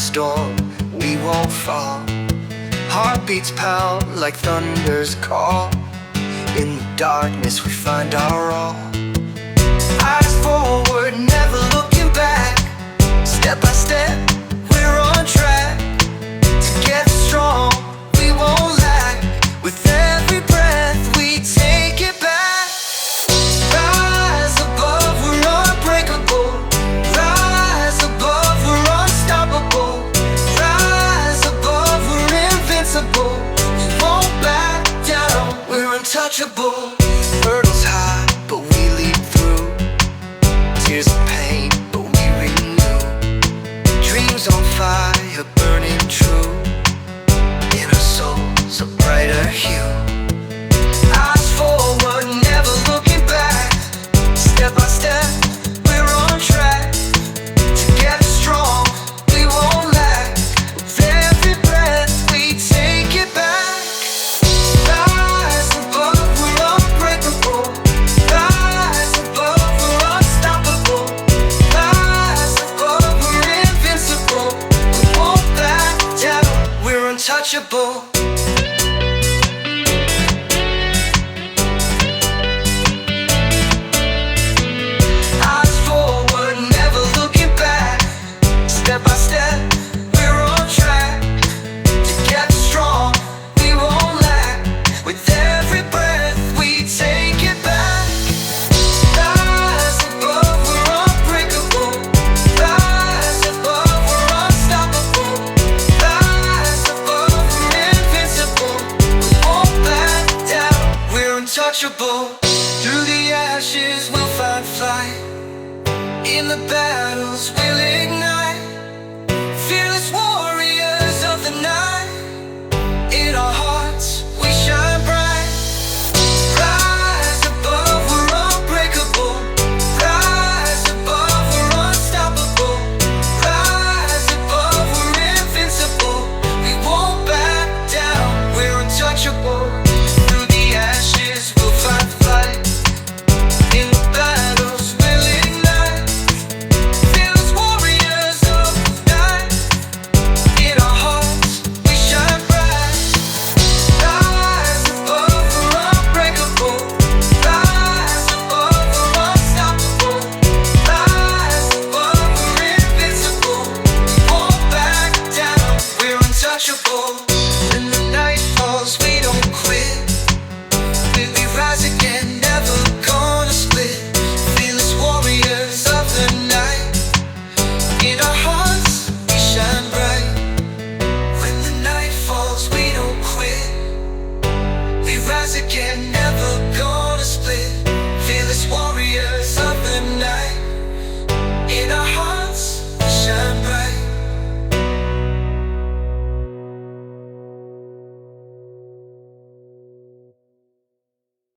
storm, we won't fall. Heartbeats pound like thunder's call. In the darkness we find our all. Eyes forward, never looking back. Step by step, we're on track. Together strong, we won't lack. With every breath we take it back. Rise above, we're unbreakable. Rise above, we're unstoppable. Rise above, we're invincible. We won't back down, we're untouchable. Hurdles high, but we leap through. Tears of pain, but we renew. Dreams on fire, burning true. In our souls, a brighter hue. Eyes forward, never looking back. Step by step, we're on track. Together strong, we won't lack. With every breath, we take it back. Rise above, we're unbreakable. Rise above, we're unstoppable. Rise above, we're invincible. We won't back down, we're untouchable. Eyes forward, never looking back. Step by step, we're on track. Together strong, we won't lack. With every breath, we take it back. Rise above, we're unbreakable. Rise above, we're unstoppable. Rise above, we're invincible. We won't back down, we're untouchable. Through the ashes, we'll find flight. In the battles, we'll ignite.